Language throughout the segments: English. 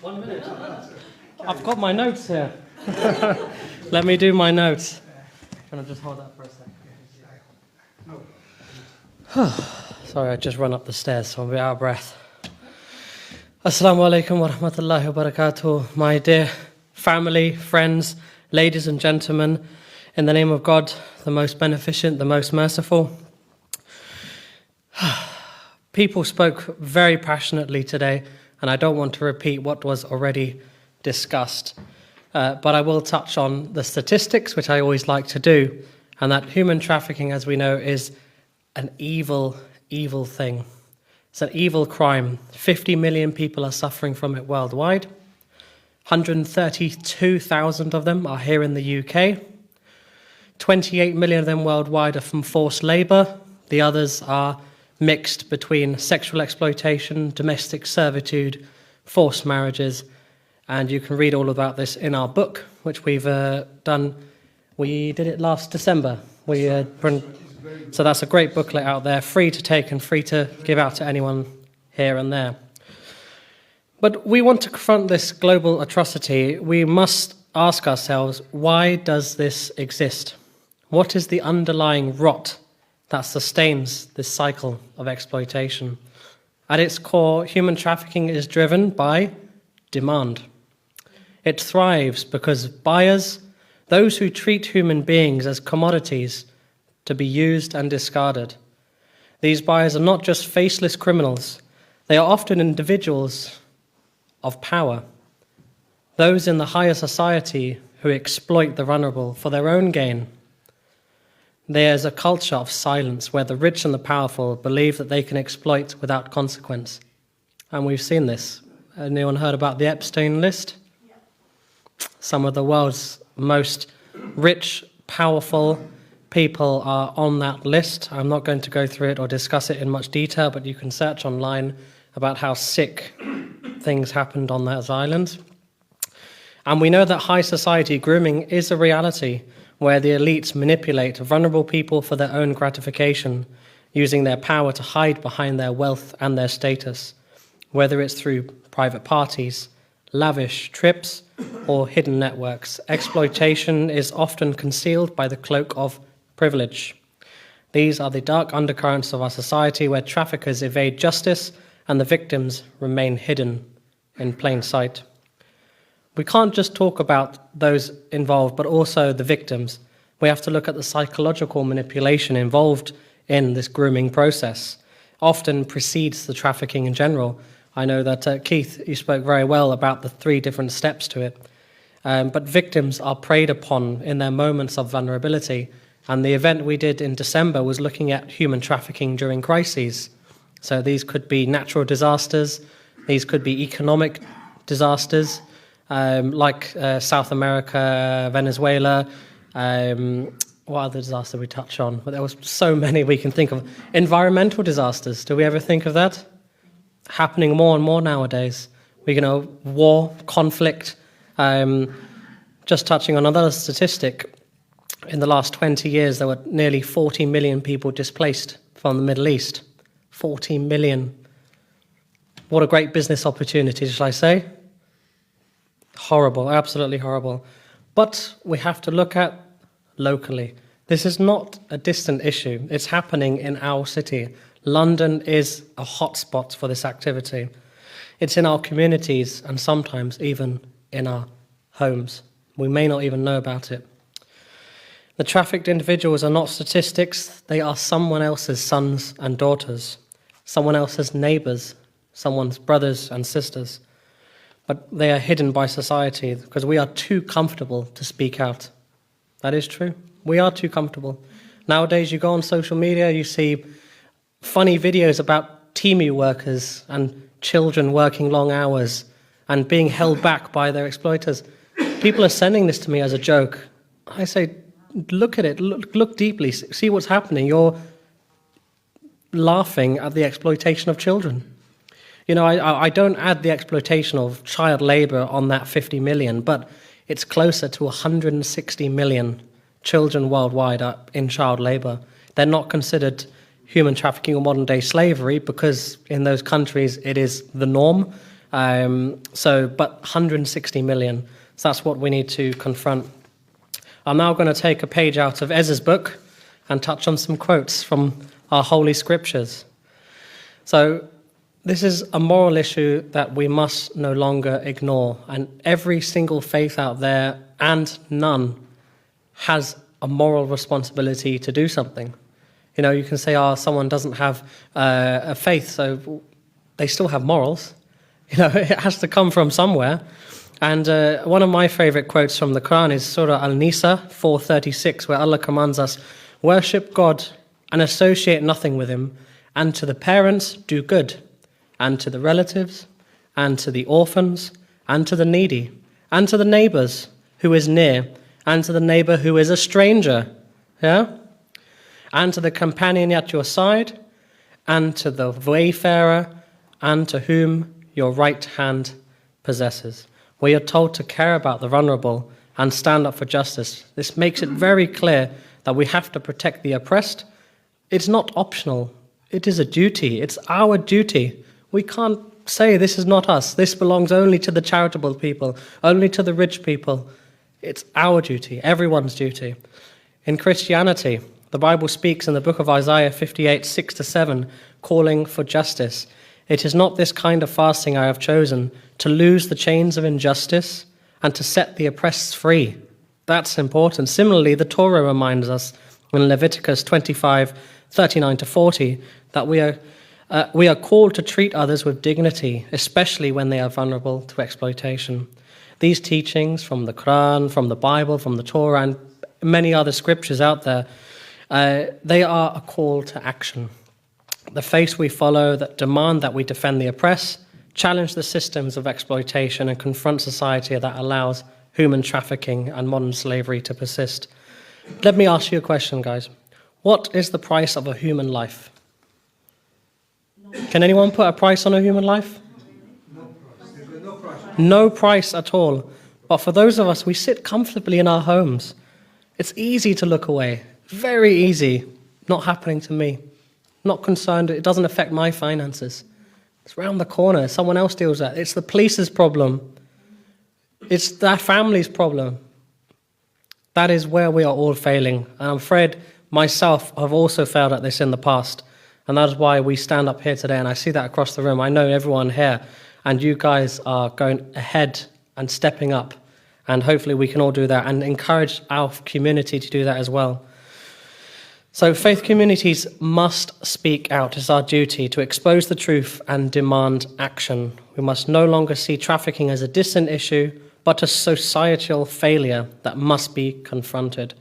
1 minute. I've got my notes here. Let me do my notes. Can I just hold that for a second? Sorry, I just run up the stairs, so I'm a bit out of breath. Assalamu alaikum wa rahmatullahi wa barakatuh. My dear family, friends, ladies and gentlemen, in the name of God, the most beneficent, the most merciful. People spoke very passionately today, and I don't want to repeat what was already discussed. But I will touch on the statistics, which I always like to do, and that human trafficking, as we know, is an evil, evil thing. It's an evil crime. 50 million people are suffering from it worldwide. 132,000 of them are here in the UK. 28 million of them worldwide are from forced labour. The others are mixed between sexual exploitation, domestic servitude, forced marriages, and you can read all about this in our book, which we've done. We did it last December. So that's a great booklet out there, free to take and free to give out to anyone here and there. But we want to confront this global atrocity. We must ask ourselves, why does this exist? What is the underlying rot that sustains this cycle of exploitation? At its core, human trafficking is driven by demand. It thrives because buyers, those who treat human beings as commodities to be used and discarded. These buyers are not just faceless criminals. They are often individuals of power, those in the higher society who exploit the vulnerable for their own gain. There's a culture of silence where the rich and the powerful believe that they can exploit without consequence. And we've seen this. Anyone heard about the Epstein list? Some of the world's most rich, powerful people are on that list. I'm not going to go through it or discuss it in much detail, but you can search online about how sick things happened on those islands. And we know that high society grooming is a reality where the elites manipulate vulnerable people for their own gratification, using their power to hide behind their wealth and their status, whether it's through private parties, lavish trips, or hidden networks. Exploitation is often concealed by the cloak of privilege. These are the dark undercurrents of our society where traffickers evade justice and the victims remain hidden in plain sight. We can't just talk about those involved, but also the victims. We have to look at the psychological manipulation involved in this grooming process. Often precedes the trafficking in general. I know that, Keith, you spoke very well about the 3 different steps to it. But victims are preyed upon in their moments of vulnerability. And the event we did in December was looking at human trafficking during crises. So these could be natural disasters. These could be economic disasters, like South America, Venezuela. What other disaster we touch on? But there was so many we can think of. Environmental disasters. Do we ever think of that? Happening more and more nowadays. War, conflict. Just touching on another statistic, in the last 20 years, there were nearly 40 million people displaced from the Middle East. 40 million. What a great business opportunity, shall I say? Horrible, absolutely horrible. But we have to look at locally. This is not a distant issue. It's happening in our city. London is a hotspot for this activity. It's in our communities and sometimes even in our homes. We may not even know about it. The trafficked individuals are not statistics. They are someone else's sons and daughters, someone else's neighbours, someone's brothers and sisters. But they are hidden by society because we are too comfortable to speak out. That is true. We are too comfortable. Nowadays, you go on social media, you see funny videos about Temu workers and children working long hours and being held back by their exploiters. People are sending this to me as a joke. I say, look at it, look deeply, see what's happening. You're laughing at the exploitation of children. I don't add the exploitation of child labour on that 50 million, but it's closer to 160 million children worldwide are in child labour. They're not considered human trafficking or modern-day slavery because in those countries it is the norm. But 160 million. So that's what we need to confront. I'm now going to take a page out of Ezra's book and touch on some quotes from our holy scriptures. So this is a moral issue that we must no longer ignore. And every single faith out there, and none, has a moral responsibility to do something. You know, you can say, someone doesn't have a faith, so they still have morals. You know, it has to come from somewhere. And one of my favorite quotes from the Quran is Surah Al-Nisa 4:36, where Allah commands us, worship God and associate nothing with him, and to the parents do good, and to the relatives, and to the orphans, and to the needy, and to the neighbors who is near, and to the neighbor who is a stranger, and to the companion at your side, and to the wayfarer, and to whom your right hand possesses. We are told to care about the vulnerable and stand up for justice. This makes it very clear that we have to protect the oppressed. It's not optional. It is a duty. It's our duty. We can't say this is not us. This belongs only to the charitable people, only to the rich people. It's our duty, everyone's duty. In Christianity, the Bible speaks in the book of Isaiah 58:6-7, calling for justice. It is not this kind of fasting I have chosen, to loose the chains of injustice and to set the oppressed free. That's important. Similarly, the Torah reminds us in Leviticus 25:39-40 that we are called to treat others with dignity, especially when they are vulnerable to exploitation. These teachings from the Quran, from the Bible, from the Torah, and many other scriptures out there, they are a call to action. The faiths we follow that demand that we defend the oppressed, challenge the systems of exploitation, and confront society that allows human trafficking and modern slavery to persist. Let me ask you a question, guys. What is the price of a human life? Can anyone put a price on a human life? No price. No price at all. But for those of us, we sit comfortably in our homes. It's easy to look away. Very easy. Not happening to me. Not concerned. It doesn't affect my finances. It's around the corner. Someone else deals with that. It's the police's problem. It's their family's problem. That is where we are all failing. And I'm afraid myself have also failed at this in the past. And that is why we stand up here today. And I see that across the room. I know everyone here. And you guys are going ahead and stepping up. And hopefully we can all do that and encourage our community to do that as well. So faith communities must speak out. It's our duty to expose the truth and demand action. We must no longer see trafficking as a distant issue, but a societal failure that must be confronted.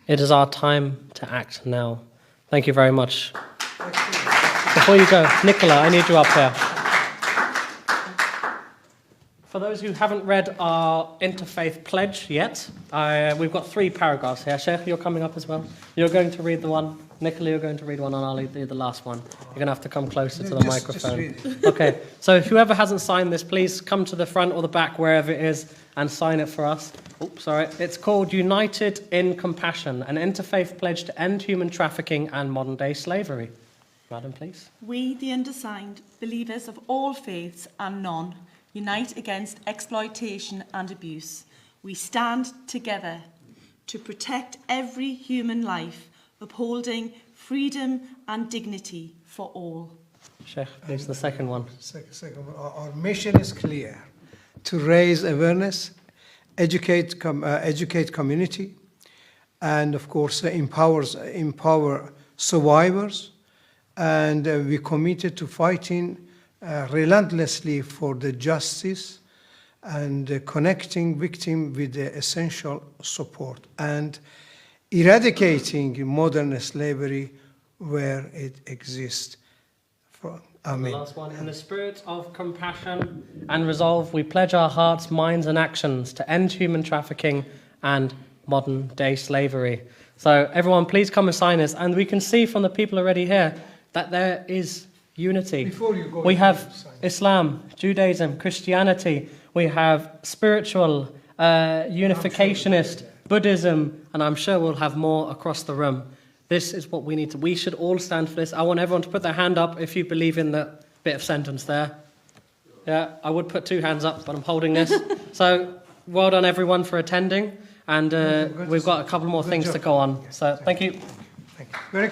It is our time to act now. Thank you very much. Before you go, Nicola, I need you up here. For those who haven't read our interfaith pledge yet, we've got 3 paragraphs here. Sheikh, you're coming up as well. You're going to read the one. Nicola, you're going to read one, and I'll read the last one. You're going to have to come closer to the microphone. Just read it. Okay, so whoever hasn't signed this, please come to the front or the back, wherever it is, and sign it for us. Oops, sorry. It's called United in Compassion, an interfaith pledge to end human trafficking and modern-day slavery. Madam, please. We, the undersigned, believers of all faiths and none, unite against exploitation and abuse. We stand together to protect every human life, upholding freedom and dignity for all. Sheikh, please, the second one. Second one. Our mission is clear: to raise awareness, educate community, and of course empower survivors. And we committed to fighting relentlessly for the justice and connecting victim with the essential support and eradicating modern slavery where it exists. Amen. The last one. In the spirit of compassion and resolve, we pledge our hearts, minds, and actions to end human trafficking and modern-day slavery. So everyone, please come and sign this. And we can see from the people already here that there is unity. Before you go, we have Islam, Judaism, Christianity. We have spiritual, unificationist, Buddhism, and I'm sure we'll have more across the room. This is what we need to. We should all stand for this. I want everyone to put their hand up if you believe in the bit of sentence there. Yeah, I would put 2 hands up, but I'm holding this. So, well done everyone for attending, and we've got a couple more things to go on. So, thank you. Thank you. Very